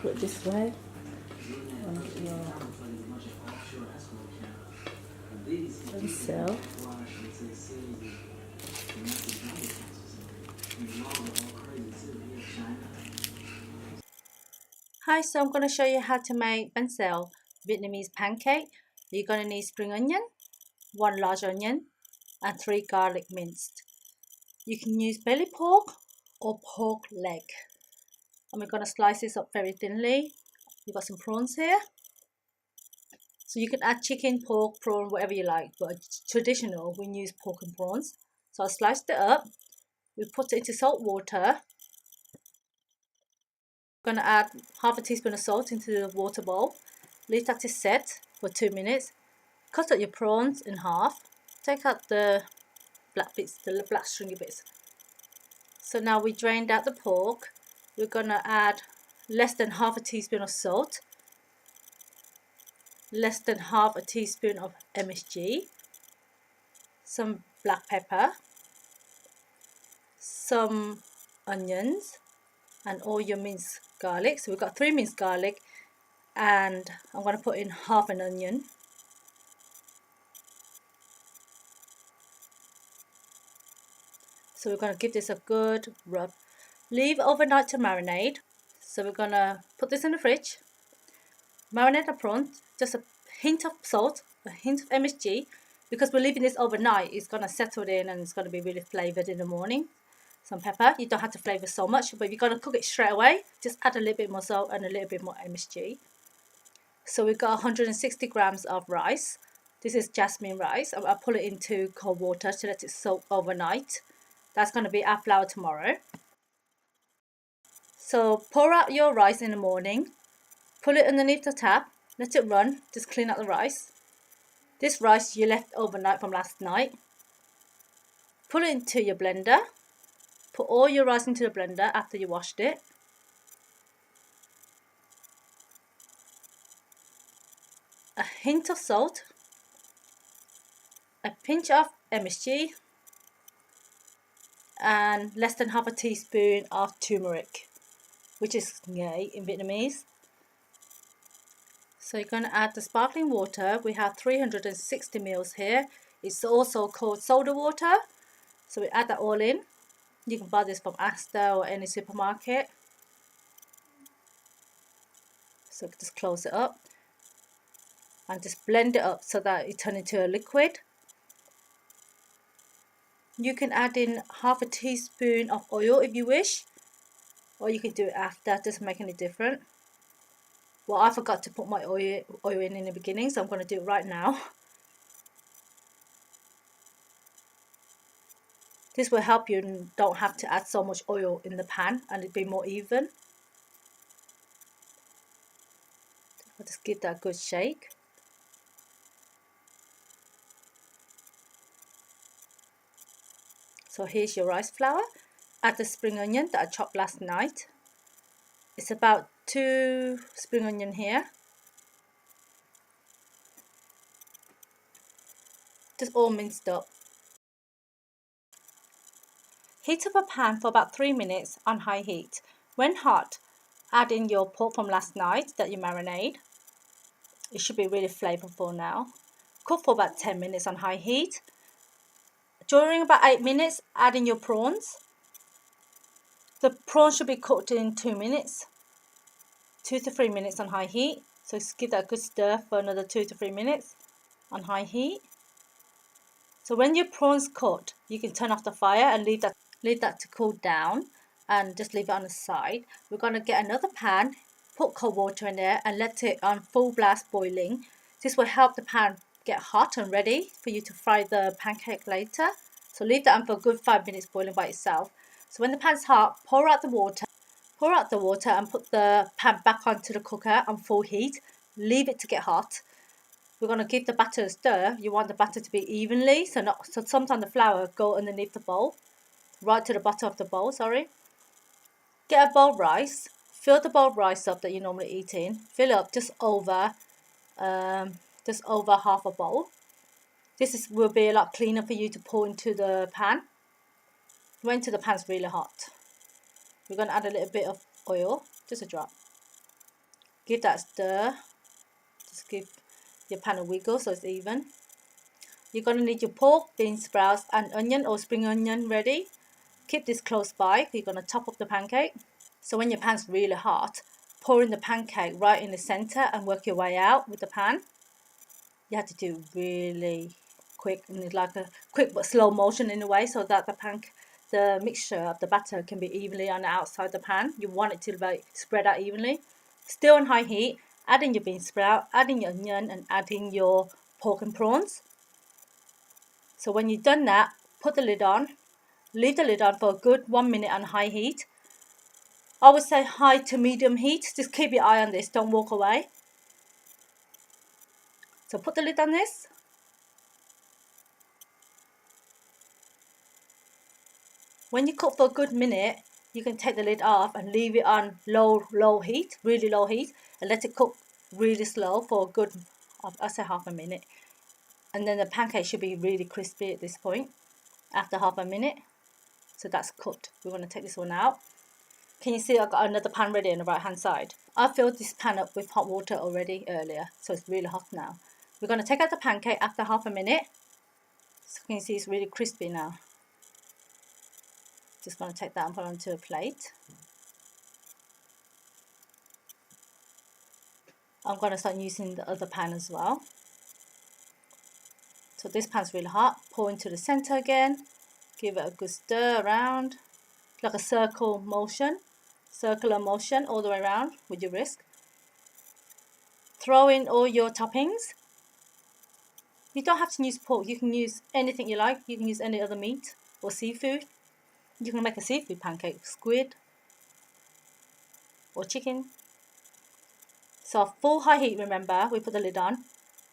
Put it this way. And get your Banh Xeo. Hi, so I'm going to show you how to make Banh Xeo, Vietnamese pancake. You're going to need spring onion, 1 large onion, and 3 garlic minced. You can use belly pork or pork leg. And we're going to slice this up very thinly. We've got some prawns here. So you can add chicken, pork, prawn, whatever you like. But traditional, we use pork and prawns. So I sliced it up. We put it into salt water. We're going to add half a teaspoon of salt into the water bowl. Leave that to set for 2 minutes. Cut up your prawns in half. Take out the black bits, the black stringy bits. So now we drained out the pork. We're going to add less than half a teaspoon of salt, less than half a teaspoon of MSG, some black pepper, some onions, and all your minced garlic. So we've got 3 minced garlic, and I'm going to put in half an onion. So we're going to give this a good rub. Leave overnight to marinate. So we're going to put this in the fridge. Marinate the prawns, just a hint of salt, a hint of MSG. Because we're leaving this overnight, it's going to settle in and it's going to be really flavoured in the morning. Some pepper. You don't have to flavour so much, but if you're going to cook it straight away, just add a little bit more salt and a little bit more MSG. So we've got 160 grams of rice. This is Jasmine rice. I'll pull it into cold water to let it soak overnight. That's going to be our flour tomorrow. So pour out your rice in the morning. Put it underneath the tap. Let it run. Just clean out the rice. This rice you left overnight from last night. Put it into your blender. Put all your rice into the blender after you washed it. A hint of salt. A pinch of MSG. And less than half a teaspoon of turmeric, which is ngay in Vietnamese. So you're going to add the sparkling water. We have 360 ml here. It's also called soda water. So we add that all in. You can buy this from Asda or any supermarket. So just close it up and just blend it up so that it turns into a liquid. You can add in half a teaspoon of oil if you wish, or you can do it after, doesn't make any difference. Well, I forgot to put my oil in the beginning, so I'm going to do it right now. This will help you don't have to add so much oil in the pan and it'll be more even. I'll just give that a good shake. So here's your rice flour. Add the spring onion that I chopped last night. It's about 2 spring onion here. Just all minced up. Heat up a pan for about 3 minutes on high heat. When hot, add in your pork from last night that you marinate. It should be really flavorful now. Cook for about 10 minutes on high heat. During about 8 minutes, add in your prawns. The prawns should be cooked in 2 minutes. 2 to 3 minutes on high heat. So just give that a good stir for another 2 to 3 minutes on high heat. So when your prawns cooked, you can turn off the fire and leave that to cool down and just leave it on the side. We're going to get another pan, put cold water in there and let it on full blast boiling. This will help the pan get hot and ready for you to fry the pancake later. So leave that on for a good 5 minutes boiling by itself. So when the pan's hot, pour out the water and put the pan back onto the cooker on full heat. Leave it to get hot. We're going to give the batter a stir. You want the batter to be evenly, so sometimes the flour go underneath the bowl, right to the bottom of the bowl, sorry. Get a bowl of rice. Fill the bowl of rice up that you normally eat in. Fill up just over half a bowl. Will be a lot cleaner for you to pour into the pan. Wait until the pan's really hot. We're going to add a little bit of oil, just a drop. Give that a stir. Just give your pan a wiggle so it's even. You're going to need your pork, bean sprouts and onion or spring onion ready. Keep this close by. You're going to top up the pancake. So when your pan's really hot, pour in the pancake right in the center and work your way out with the pan. You have to do really quick, and it's like a quick but slow motion in a way, so that the mixture of the batter can be evenly on the outside of the pan. You want it to like spread out evenly. Still on high heat, add in your bean sprout, add in your onion and add in your pork and prawns. So when you've done that, put the lid on, leave the lid on for a good 1 minute on high heat. I would say high to medium heat. Just keep your eye on this, don't walk away. So put the lid on this. When you cook for a good minute, you can take the lid off and leave it on low heat, really low heat, and let it cook really slow for a good, I'll say half a minute. And then the pancake should be really crispy at this point, after half a minute. So that's cooked. We're going to take this one out. Can you see I've got another pan ready on the right hand side? I filled this pan up with hot water already earlier, so it's really hot now. We're going to take out the pancake after half a minute. So can you see it's really crispy now? Just going to take that and put it onto a plate. I'm going to start using the other pan as well. So this pan's really hot. Pour into the center again. Give it a good stir around, like a circular motion all the way around with your whisk. Throw in all your toppings. You don't have to use pork. You can use anything you like. You can use any other meat or seafood. You can make a seafood pancake, squid or chicken. So full high heat, remember, we put the lid on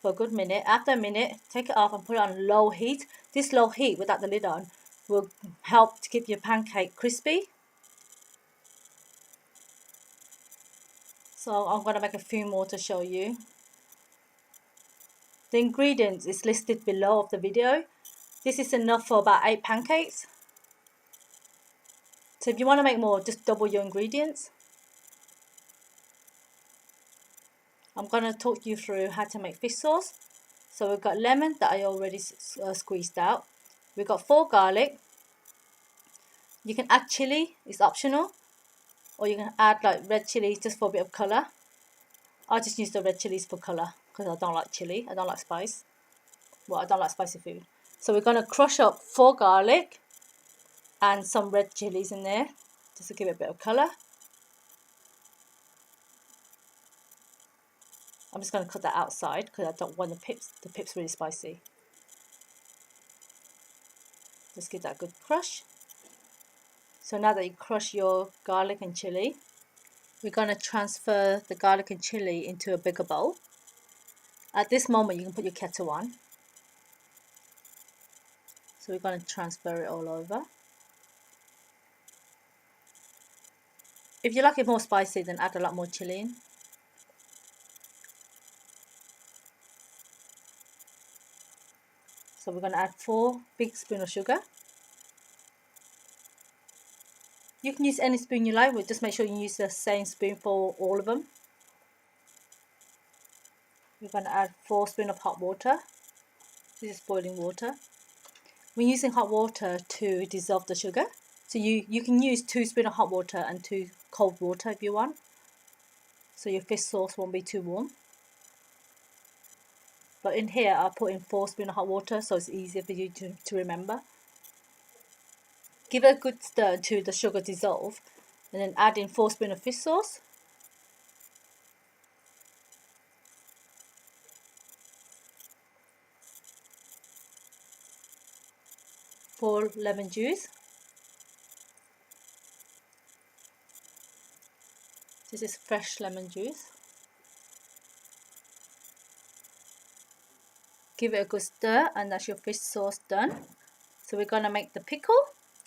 for a good minute. After a minute, take it off and put it on low heat. This low heat without the lid on will help to keep your pancake crispy. So I'm going to make a few more to show you. The ingredients is listed below of the video. This is enough for about 8 pancakes. So if you want to make more, just double your ingredients. I'm going to talk you through how to make fish sauce. So we've got lemon that I already squeezed out. We've got 4 garlic. You can add chili, it's optional. Or you can add like red chili just for a bit of colour. I just use the red chilies for colour because I don't like chili, I don't like spice. Well, I don't like spicy food. So we're going to crush up 4 garlic and some red chilies in there just to give it a bit of colour. I'm just going to cut that outside because I don't want the pips really spicy. Just give that a good crush. So now that you crush your garlic and chili, we're going to transfer the garlic and chili into a bigger bowl. At this moment, you can put your kettle on. So we're going to transfer it all over. If you like it more spicy, then add a lot more chili in. So we're going to add 4 big spoons of sugar. You can use any spoon you like, but just make sure you use the same spoon for all of them. We're going to add 4 spoons of hot water. This is boiling water. We're using hot water to dissolve the sugar. So you can use 2 spoons of hot water and 2 cold water if you want. So your fish sauce won't be too warm. But in here, I put in 4 spoons of hot water, so it's easier for you to remember. Give it a good stir to the sugar dissolve, and then add in 4 spoons of fish sauce. 4 lemon juice. This is fresh lemon juice. Give it a good stir, and that's your fish sauce done. So we're going to make the pickle.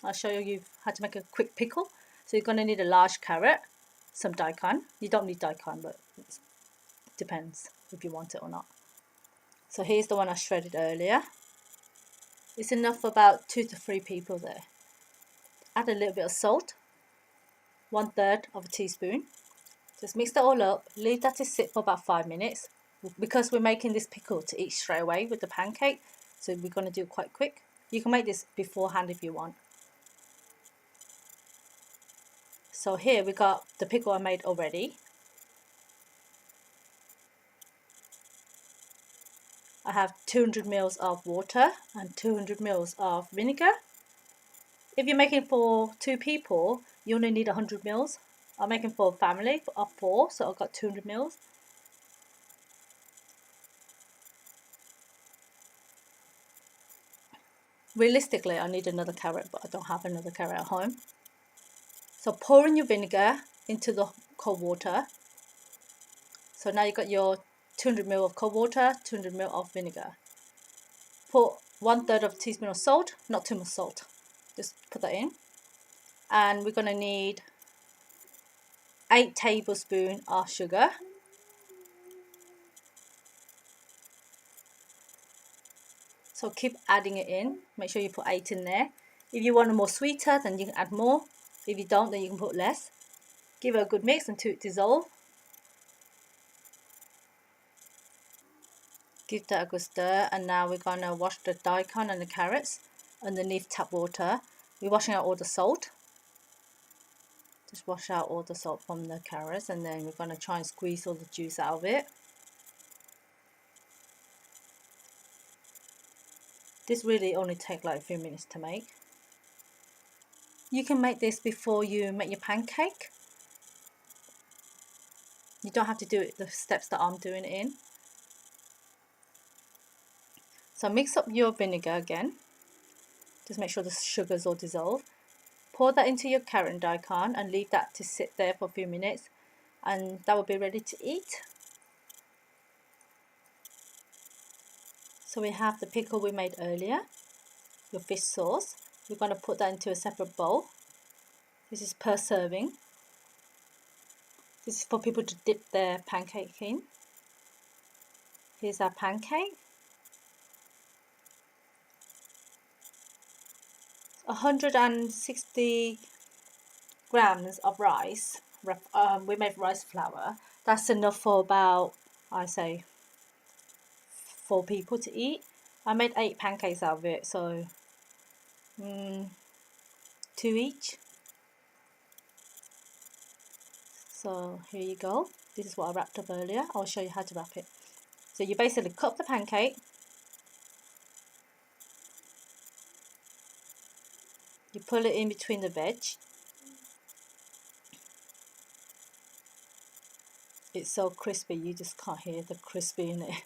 I'll show you how to make a quick pickle. So you're going to need a large carrot, some daikon. You don't need daikon, but it depends if you want it or not. So here's the one I shredded earlier. It's enough for about 2 to 3 people there. Add a little bit of salt, 1/3 of a teaspoon. Just mix that all up, leave that to sit for about 5 minutes because we're making this pickle to eat straight away with the pancake, so we're going to do it quite quick. You can make this beforehand if you want. So here we got the pickle I made already. I have 200 ml of water and 200 ml of vinegar. If you're making for 2 people, you only need 100 ml. I'm making for a family of 4, so I've got 200 ml. Realistically, I need another carrot, but I don't have another carrot at home. So pour in your vinegar into the cold water. So now you've got your 200 ml of cold water, 200 ml of vinegar. Put 1/3 of a teaspoon of salt, not too much salt. Just put that in. And we're going to need 8 tablespoons of sugar. So keep adding it in. Make sure you put 8 in there. If you want it more sweeter, then you can add more. If you don't, then you can put less. Give it a good mix until it dissolves. Give that a good stir, and now we're going to wash the daikon and the carrots underneath tap water. We're washing out all the salt. Just wash out all the salt from the carrots, and then we're going to try and squeeze all the juice out of it. This really only takes like a few minutes to make. You can make this before you make your pancake. You don't have to do it the steps that I'm doing it in. So mix up your vinegar again. Just make sure the sugars all dissolve. Pour that into your carrot and daikon and leave that to sit there for a few minutes, and that will be ready to eat. So we have the pickle we made earlier, your fish sauce. We're going to put that into a separate bowl. This is per serving. This is for people to dip their pancake in. Here's our pancake. 160 grams of rice. We made rice flour. That's enough for about, I say, 4 people to eat. I made 8 pancakes out of it, so 2 each. So here you go. This is what I wrapped up earlier. I'll show you how to wrap it. So you basically cut the pancake. You pull it in between the veg. It's so crispy, you just can't hear the crispy in it.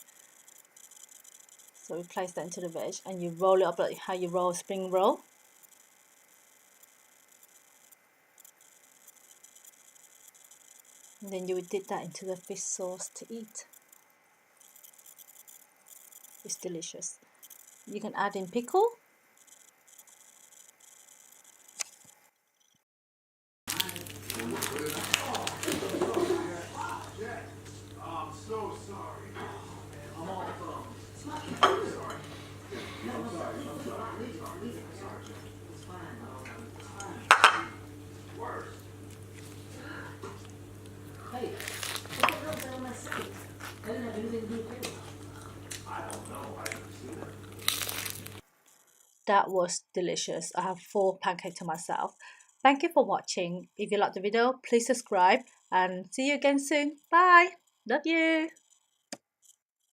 So we place that into the veg and you roll it up like how you roll a spring roll. And then you would dip that into the fish sauce to eat. It's delicious. You can add in pickle. I'm so sorry. I'm all worse. Hey, what the hell am I saying? I didn't have anything to do with it. I don't know. I haven't seen it. That was delicious. I have 4 pancakes to myself. Thank you for watching. If you liked the video, please subscribe and see you again soon. Bye. Love you.